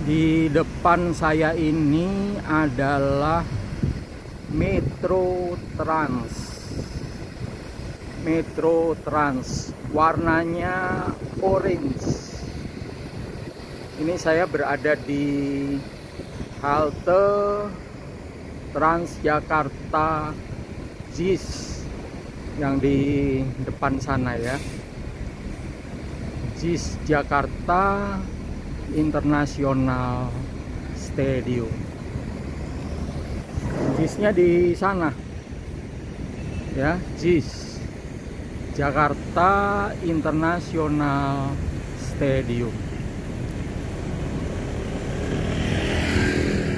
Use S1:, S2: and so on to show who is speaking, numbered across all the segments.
S1: Di depan saya ini adalah Metro Trans. Metro Trans, warnanya orange. Ini saya berada di halte Transjakarta JIS yang di depan sana ya. JIS Jakarta International Stadium. JIS-nya di sana ya, JIS Jakarta International Stadium.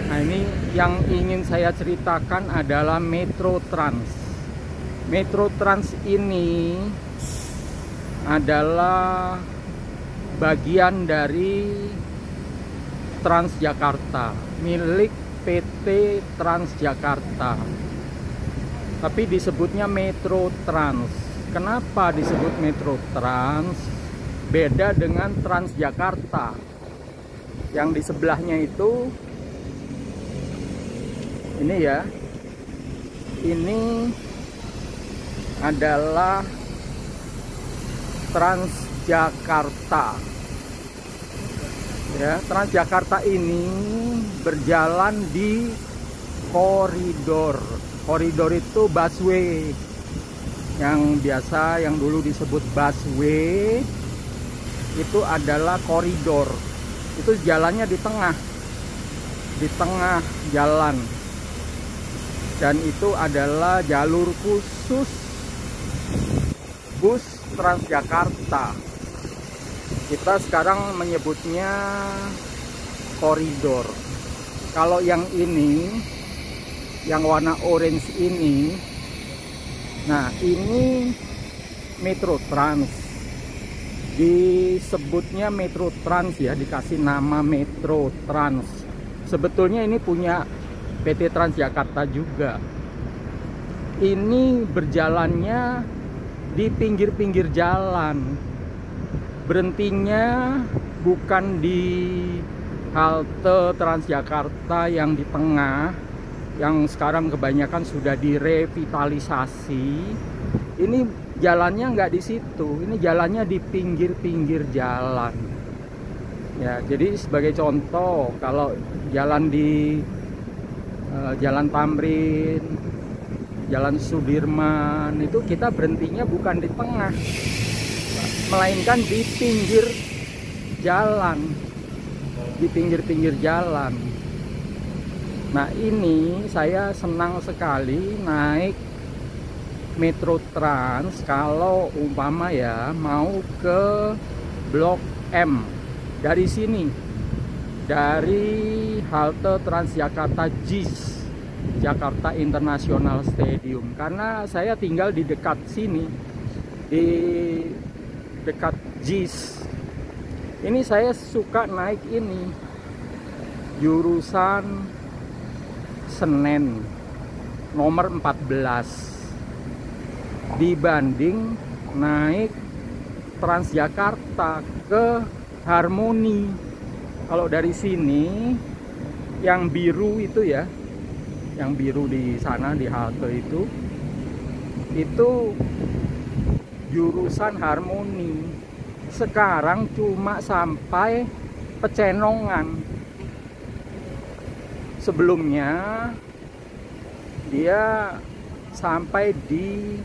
S1: Nah, ini yang ingin saya ceritakan adalah Metro Trans. Metro Trans ini adalah bagian dari Transjakarta, milik PT Transjakarta. Tapi disebutnya Metro Trans. Kenapa disebut Metro Trans? Beda dengan Transjakarta. Yang di sebelahnya itu ini ya. Ini adalah Transjakarta. Ya, Transjakarta ini berjalan di koridor. Koridor itu busway. Yang biasa, yang dulu disebut busway, itu adalah koridor. Itu jalannya di tengah jalan. Dan itu adalah jalur khusus bus Transjakarta. Kita sekarang menyebutnya koridor. Kalau yang ini, yang warna orange ini, nah ini Metro Trans. Disebutnya Metro Trans ya, dikasih nama Metro Trans. Sebetulnya ini punya PT Transjakarta juga. Ini berjalannya di pinggir-pinggir jalan. Berhentinya bukan di halte Transjakarta yang di tengah, yang sekarang kebanyakan sudah direvitalisasi. Ini jalannya nggak di situ, ini jalannya di pinggir-pinggir jalan. Ya, jadi sebagai contoh, kalau jalan di Jalan Tamrin, Jalan Sudirman, itu kita berhentinya bukan di tengah, melainkan di pinggir jalan, di pinggir-pinggir jalan. Nah, ini saya senang sekali naik Metro Trans kalau umpama ya mau ke Blok M dari sini, dari halte Transjakarta JIS Jakarta International Stadium, karena saya tinggal di dekat sini, di dekat JIS. Ini saya suka naik ini jurusan Senen nomor 14 dibanding naik Transjakarta ke Harmoni. Kalau dari sini yang biru itu ya, yang biru di sana di halte itu jurusan Harmoni. Sekarang cuma sampai Pecenongan. Sebelumnya dia sampai di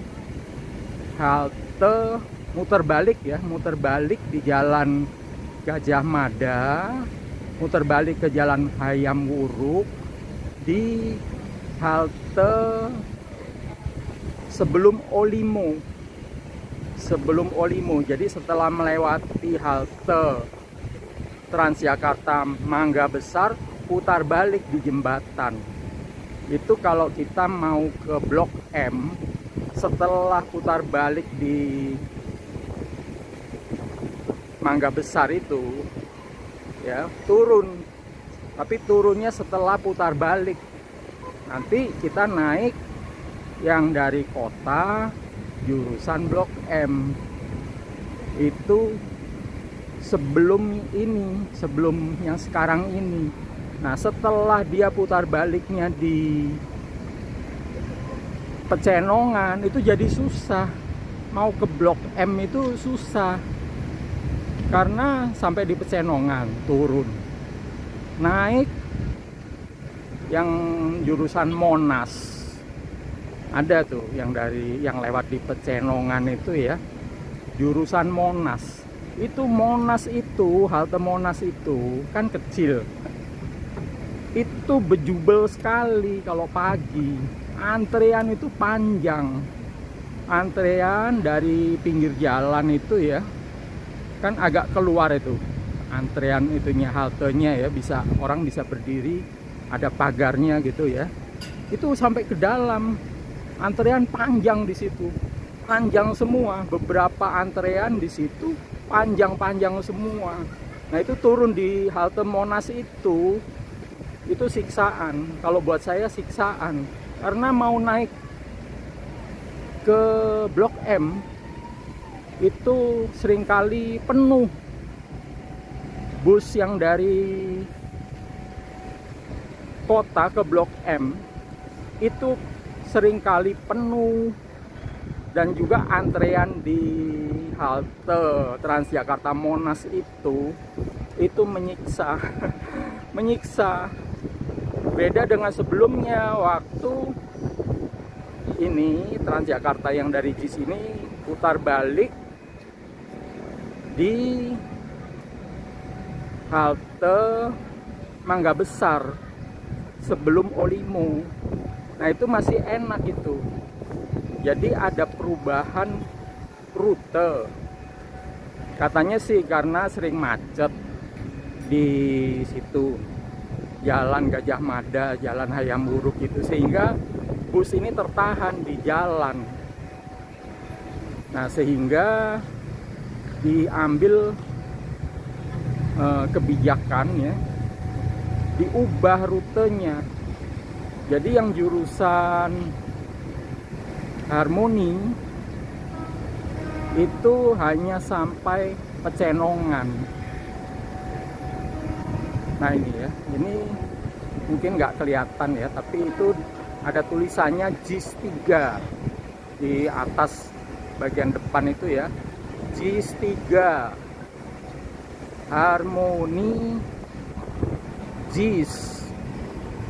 S1: halte muter balik ya, muter balik di Jalan Gajah Mada, muter balik ke Jalan Hayam Wuruk, di halte sebelum Olimo. Jadi setelah melewati halte Transjakarta Mangga Besar, putar balik di jembatan. Itu kalau kita mau ke Blok M, setelah putar balik di Mangga Besar itu ya, turun. Tapi turunnya setelah putar balik. Nanti kita naik yang dari kota jurusan Blok M. Itu sebelum ini, sebelum yang sekarang ini. Nah, setelah dia putar baliknya di Pecenongan itu jadi susah. Mau ke Blok M itu susah. Karena sampai di Pecenongan turun. Naik yang jurusan Monas. Ada tuh yang lewat di Pecenongan itu ya. Jurusan Monas. Itu Monas itu, halte Monas itu kan kecil. Itu bejubel sekali kalau pagi. Antrean itu panjang. Antrean dari pinggir jalan itu ya. Kan agak keluar itu. Antrean itunya, haltenya ya, orang bisa berdiri, ada pagarnya gitu ya. Itu sampai ke dalam. Antrean panjang di situ. Panjang semua. Beberapa antrean di situ panjang-panjang semua. Nah, itu turun di halte Monas itu siksaan. Kalau buat saya siksaan, karena mau naik ke Blok M itu seringkali penuh. Bus yang dari kota ke Blok M itu seringkali penuh. Dan juga antrean di halte Transjakarta Monas itu menyiksa. Menyiksa. Beda dengan sebelumnya, waktu ini Transjakarta yang dari JIS ini putar balik di halte Mangga Besar sebelum Olimo. Nah, itu masih enak itu. Jadi ada perubahan rute. Katanya sih karena sering macet di situ. Jalan Gajah Mada, Jalan Hayam Wuruk itu, sehingga bus ini tertahan di jalan. Nah, sehingga diambil kebijakan ya, diubah rutenya. Jadi yang jurusan Harmoni itu hanya sampai Pecenongan. Nah, ini ya, ini mungkin nggak kelihatan ya, tapi itu ada tulisannya JIS 3 di atas bagian depan itu ya. JIS 3 Harmoni JIS.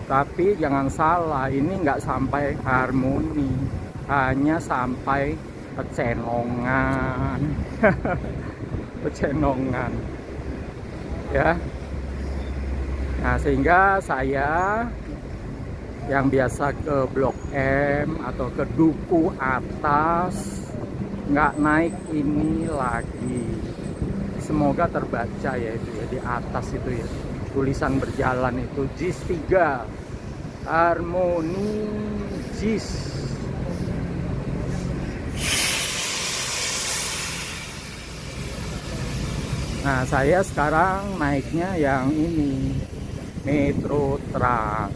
S1: Tapi jangan salah, ini nggak sampai Harmoni, hanya sampai Pecenongan. Pecenongan ya. Nah, sehingga saya yang biasa ke Blok M atau ke Duku Atas nggak naik ini lagi. Semoga terbaca ya itu ya, di atas itu ya, tulisan berjalan itu JIS 3 Harmoni JIS. Nah, saya sekarang naiknya yang ini, Metro Trans.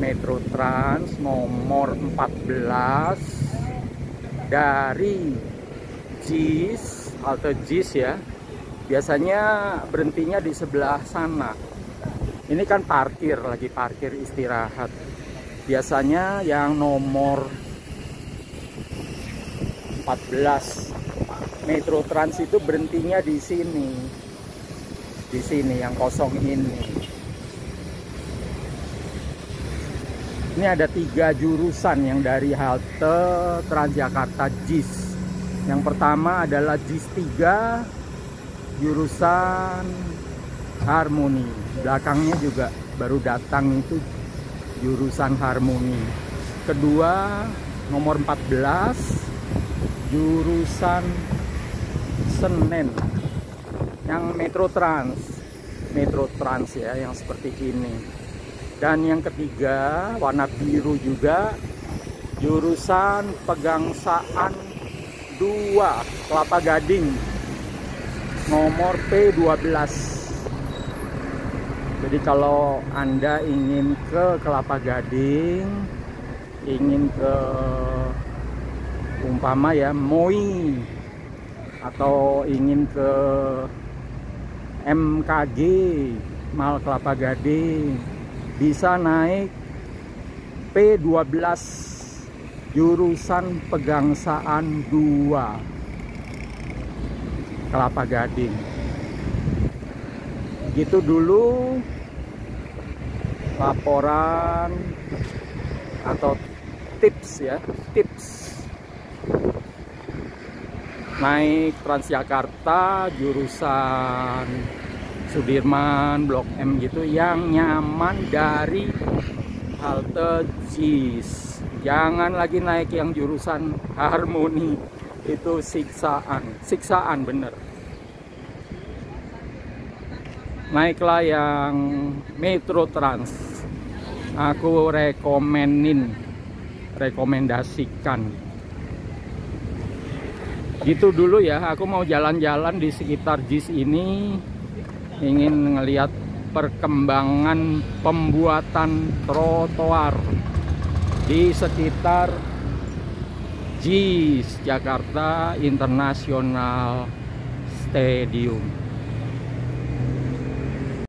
S1: Metro Trans nomor 14 dari JIS, halte JIS ya. Biasanya berhentinya di sebelah sana. Ini kan parkir, lagi parkir istirahat. Biasanya yang nomor 14 Metro Trans itu berhentinya di sini. Di sini yang kosong ini. Ini ada 3 jurusan yang dari halte Transjakarta JIS. Yang pertama adalah JIS 3 jurusan Harmoni. Belakangnya juga baru datang itu jurusan Harmoni. Kedua nomor 14 jurusan Senen yang Metro Trans ya, yang seperti ini. Dan yang ketiga warna biru juga jurusan Pegangsaan 2 Kelapa Gading nomor P12. Jadi kalau Anda ingin ke Kelapa Gading, ingin ke umpama ya Moi atau ingin ke MKG Mall Kelapa Gading, bisa naik P12 jurusan Pegangsaan 2 Kelapa Gading. Gitu dulu laporan atau tips ya, tips naik Transjakarta jurusan Sudirman, Blok M gitu, yang nyaman dari halte JIS. Jangan lagi naik yang jurusan Harmoni, itu siksaan bener. Naiklah yang Metro Trans, aku rekomendasikan. Gitu dulu ya, aku mau jalan-jalan di sekitar JIS ini, ingin ngelihat perkembangan pembuatan trotoar di sekitar JIS, Jakarta International Stadium.